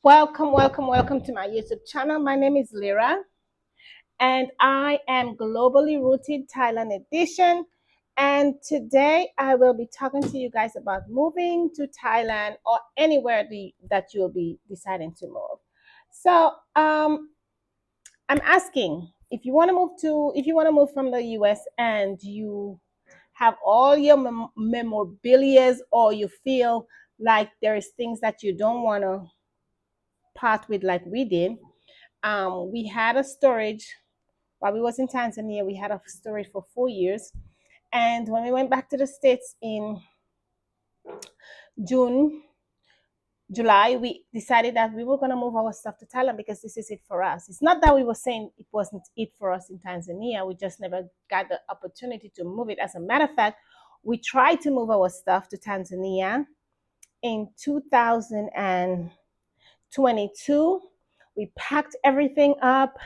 Welcome to my YouTube channel. My name is Lyra, and I am Globally Rooted Thailand Edition. And today I will be talking to you guys about moving to Thailand or anywhere that you'll be deciding to move. So I'm asking if you want to move from the US and you have all your memorabilia, or you feel like there is things that you don't want to part with like we did. We had a storage while we was in Tanzania. We had a storage for 4 years, and when we went back to the States in June, July, we decided that we were going to move our stuff to Thailand because this is it for us. It's not that we were saying it wasn't it for us in Tanzania. We just never got the opportunity to move it. As a matter of fact, we tried to move our stuff to Tanzania in 2022. We packed everything up,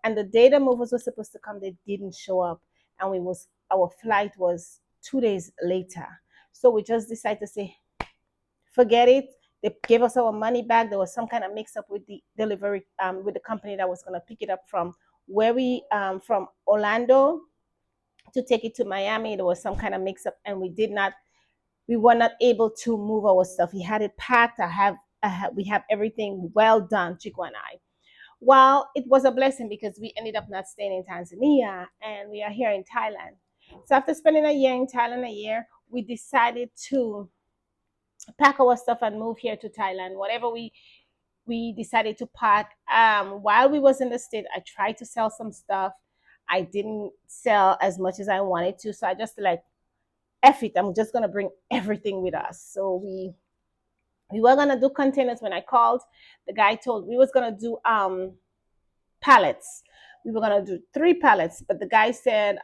and the day the movers were supposed to come, they didn't show up, and our flight was 2 days later. So we just decided to say, forget it. They gave us our money back. There was some kind of mix up with the delivery, with the company that was going to pick it up from from Orlando to take it to Miami. There was some kind of mix up, and we were not able to move our stuff. We had it packed. We have everything well done, Chico and I. Well, it was a blessing because we ended up not staying in Tanzania, and we are here in Thailand. So after spending a year in Thailand, we decided to pack our stuff and move here to Thailand. Whatever we decided to pack. While we was in the state, I tried to sell some stuff. I didn't sell as much as I wanted to, so I just like F it. I'm just gonna bring everything with us. So we were gonna do containers. When I called, the guy told we was gonna do pallets. We were gonna do 3 pallets, but the guy said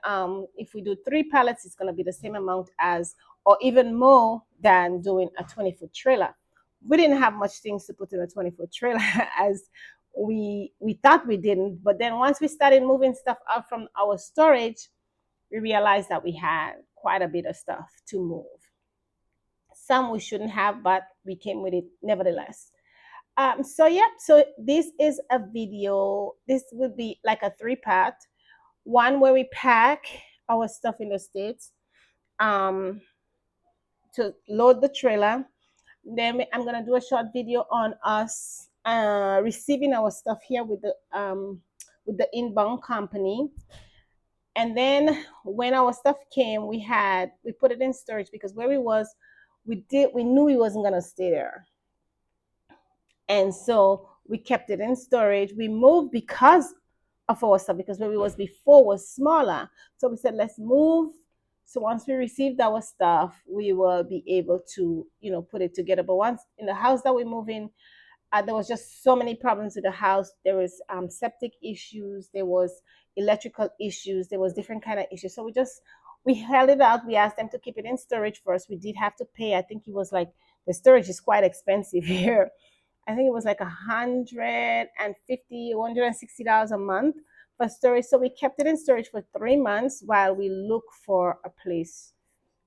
if we do 3 pallets, it's gonna be the same amount as, or even more than doing a 20-foot trailer. We didn't have much things to put in a 20-foot trailer as we thought we didn't. But then once we started moving stuff out from our storage, we realized that we had quite a bit of stuff to move. Some we shouldn't have, but we came with it nevertheless. So this is a video. This would be like a 3 part. One where we pack our stuff in the States um, to load the trailer. Then I'm gonna do a short video on us receiving our stuff here with the inbound company. And then when our stuff came, we put it in storage because where we knew we wasn't gonna stay there. And so we kept it in storage. We moved because of our stuff, because where we was before was smaller. So we said, let's move. So once we received our stuff, we will be able to, put it together. But once in the house that we move in, there was just so many problems with the house. There was septic issues. There was electrical issues. There was different kind of issues. So we held it out. We asked them to keep it in storage first. We did have to pay. I think it was like, the storage is quite expensive here. I think it was like $150, $160 a month for storage. So we kept it in storage for 3 months while we look for a place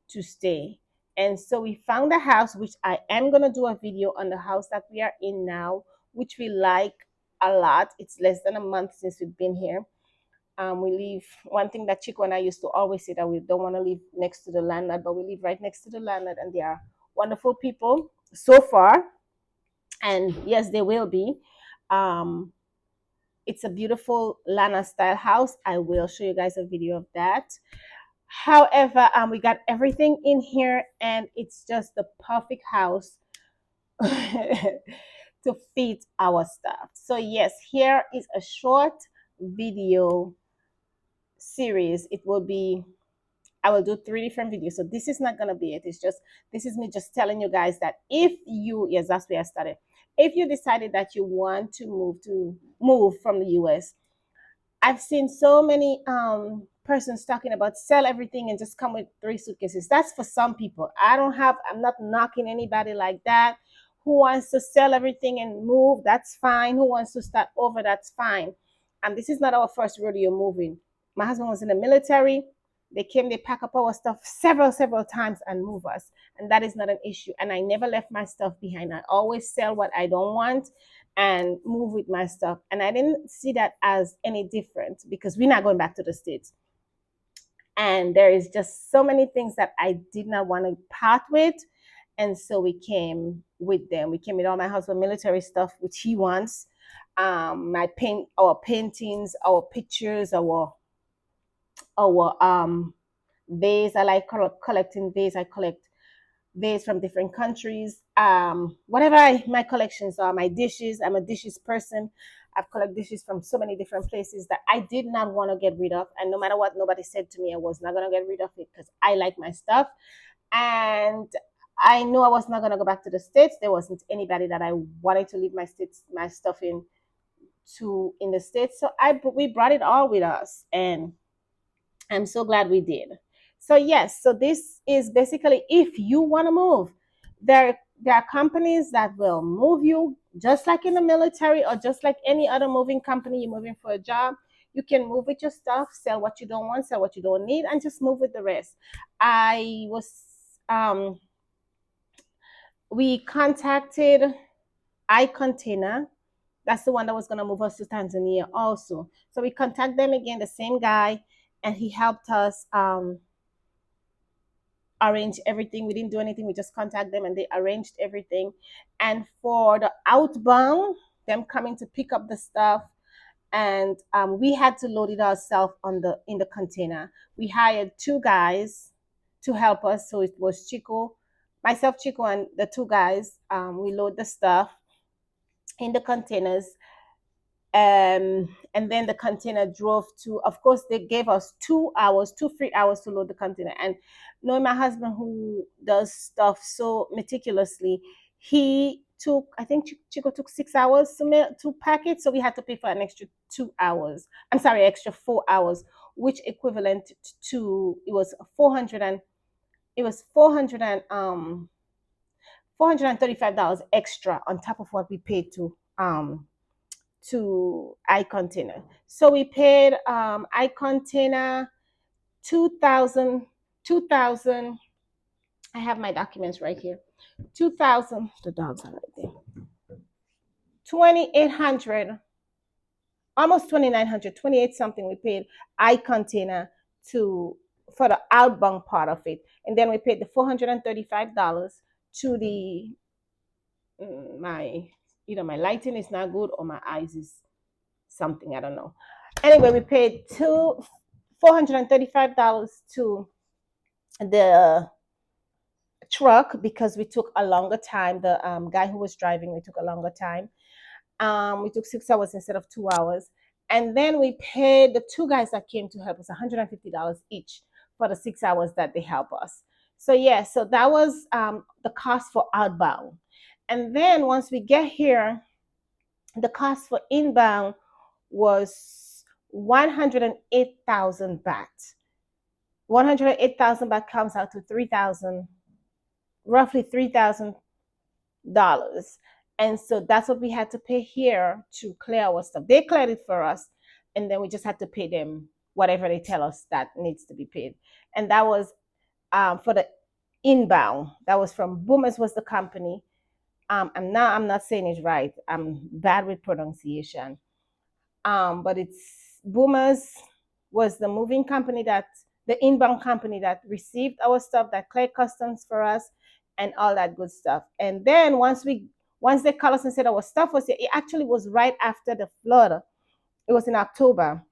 to stay. And so we found a house, which I am going to do a video on the house that we are in now, which we like a lot. It's less than a month since we've been here. We live, one thing that Chico and I used to always say, that we don't want to live next to the landlord, but we live right next to the landlord, and they are wonderful people so far. And yes, they will be. It's a beautiful Lana style house. I will show you guys a video of that. However, we got everything in here, and it's just the perfect house to fit our stuff. So yes, here is a short video series. I will do 3 different videos. So this is not going to be it. This is me just telling you guys that yes, that's where I started. If you decided that you want to move from the US, I've seen so many persons talking about sell everything and just come with 3 suitcases. That's for some people. I'm not knocking anybody like that. Who wants to sell everything and move, that's fine. Who wants to start over, that's fine. And this is not our first rodeo moving. My husband was in the military. They pack up our stuff several times and move us. And that is not an issue. And I never left my stuff behind. I always sell what I don't want. and move with my stuff. And I didn't see that as any different because we're not going back to the States. And there is just so many things that I did not want to part with. And so we came with them. We came with all my husband military stuff, which he wants. Our paintings, our pictures, our vase. I like collecting vase. I collect vase from different countries. My collections are, my dishes. I'm a dishes person. I've collected dishes from so many different places that I did not want to get rid of. And no matter what nobody said to me, I was not going to get rid of it because I like my stuff. And I knew I was not going to go back to the States. There wasn't anybody that I wanted to leave my stuff in the States. So we brought it all with us. And I'm so glad we did. So yes, so this is basically if you want to move, there are companies that will move you just like in the military or just like any other moving company. You're moving for a job, you can move with your stuff, sell what you don't want, sell what you don't need, and just move with the rest. I was we contacted iContainer. That's the one that was going to move us to Tanzania also. So we contact them again, the same guy, and he helped us arrange everything. We didn't do anything. We just contact them and they arranged everything. And for the outbound, them coming to pick up the stuff, and we had to load it ourselves in the container. We hired two guys to help us. So it was myself, Chico, and the two guys. We load the stuff in the containers, and then the container drove to, of course they gave us 2 hours, two free hours to load the container. And knowing my husband who does stuff so meticulously, he took, I think Chico took 6 hours to pack it, so we had to pay for an extra 2 hours, I'm sorry, extra 4 hours, which equivalent to, it was 400 and it was 400 and $435 extra on top of what we paid to iContainer. So we paid iContainer 2000 2000. I have my documents right here. 2000, the dogs are right there. 2800, almost 2900, 28 something we paid iContainer to for the outbound part of it. And then we paid the $435 to the my either my lighting is not good or my eyes is something, I don't know. Anyway, we paid $435 to the truck because we took a longer time. The guy who was driving, we took a longer time. We took 6 hours instead of 2 hours. And then we paid the two guys that came to help us $150 each for the 6 hours that they help us. So yeah, so that was the cost for outbound. And then once we get here, the cost for inbound was 108,000 baht. 108,000 baht comes out to 3,000, roughly $3,000. And so that's what we had to pay here to clear our stuff. They cleared it for us, and then we just had to pay them whatever they tell us that needs to be paid. And that was for the inbound. That was from Boomers was the company. I'm not saying it right. I'm bad with pronunciation. But it's Boomers was the moving company the inbound company that received our stuff, that cleared customs for us, and all that good stuff. And then once they called us and said our stuff was here, it actually was right after the flood. It was in October.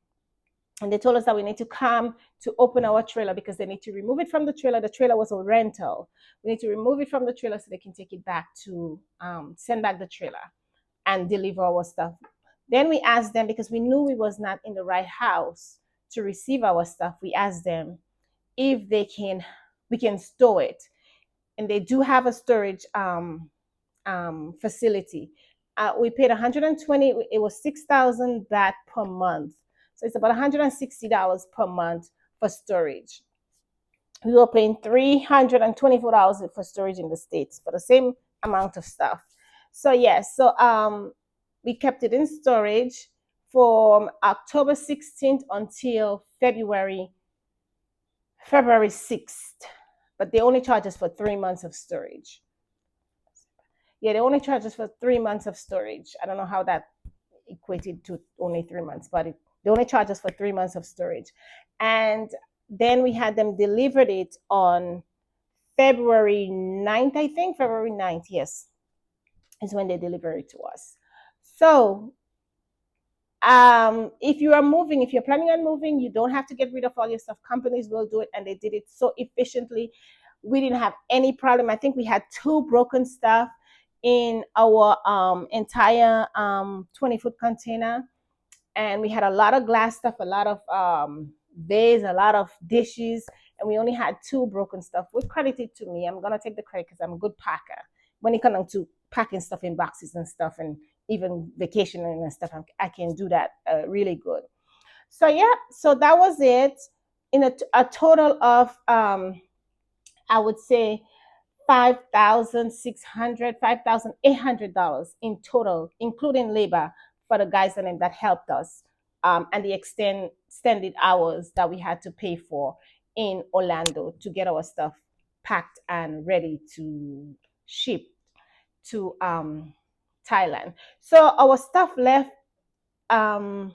And they told us that we need to come to open our trailer because they need to remove it from the trailer. The trailer was a rental. We need to remove it from the trailer so they can take it back to send back the trailer and deliver our stuff. Then we asked them, because we knew we was not in the right house to receive our stuff, we asked them if we can store it. And they do have a storage facility. We paid 120, it was 6,000 baht per month. So it's about $160 per month for storage. We were paying $324 for storage in the States for the same amount of stuff. So yes, we kept it in storage from October 16th until February 6th. But they only charge us for 3 months of storage. Yeah, they only charge us for 3 months of storage. I don't know how that equated to only 3 months, but they only charge us for 3 months of storage. And then we had them delivered it on February 9th, I think. February 9th, yes, is when they deliver it to us. So if you are moving, if you're planning on moving, you don't have to get rid of all your stuff. Companies will do it, and they did it so efficiently. We didn't have any problem. I think we had two broken stuff in our entire 20-foot container, and we had a lot of glass stuff, a lot of vase, a lot of dishes, and we only had two broken stuff. We credit it to me. I'm gonna take the credit because I'm a good packer when it comes to packing stuff in boxes and stuff, and even vacationing and stuff. I can do that really good. So yeah, so that was it. In a total of I would say $5,800 in total, including labor for the guys and them that helped us, and the extended hours that we had to pay for in Orlando to get our stuff packed and ready to ship to Thailand. So our stuff left um,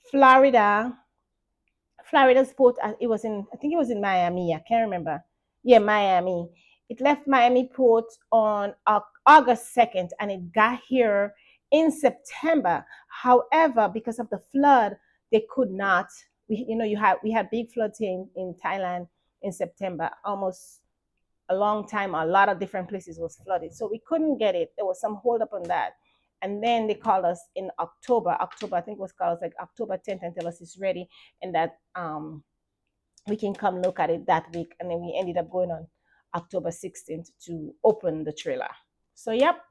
Florida Florida's port. It was in, I think it was in Miami. I can't remember. Yeah, Miami. It left Miami port on August 2nd, and it got here in September. However, because of the flood, they could not. We had big floods here in Thailand in September. Almost a long time. A lot of different places was flooded, so we couldn't get it. There was some hold up on that. And then they called us in October, I think it was called us like October 10th, and tell us it's ready, and that we can come look at it that week. And then we ended up going on October 16th to open the trailer. So yep,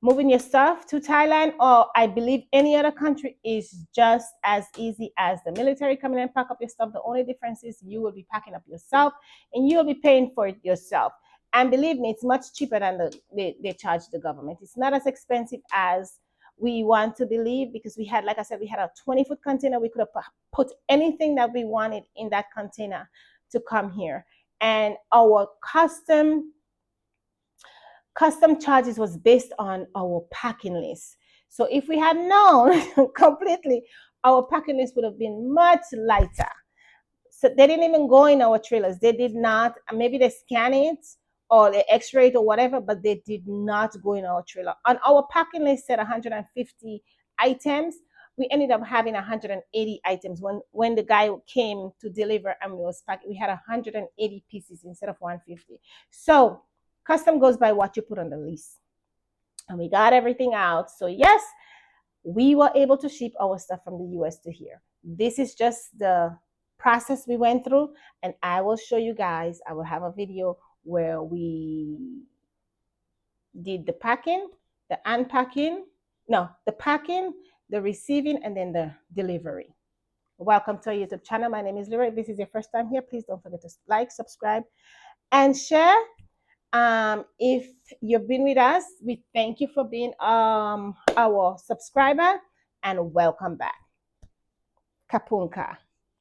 moving your stuff to Thailand, or I believe any other country, is just as easy as the military coming and pack up your stuff. The only difference is you will be packing up yourself, and you'll be paying for it yourself. And believe me, it's much cheaper than they charge the government. It's not as expensive as we want to believe, because we had, like I said, we had a 20-foot container. We could have put anything that we wanted in that container to come here. And our custom charges was based on our packing list. So if we had known completely, our packing list would have been much lighter. So they didn't even go in our trailers. They did not. Maybe they scan it or they x-ray it or whatever, but they did not go in our trailer. On our packing list said 150 items. We ended up having 180 items when the guy came to deliver, and we was packing. We had 180 pieces instead of 150. So custom goes by what you put on the list, and we got everything out. So yes, we were able to ship our stuff from the US to here. This is just the process we went through, and I will show you guys. I will have a video where we did the packing, the unpacking, no, the packing, the receiving, and then the delivery. Welcome to our YouTube channel. My name is Lyra. If this is your first time here, please don't forget to like, subscribe, and share. If you've been with us, we thank you for being our subscriber, and welcome back. Kapunka.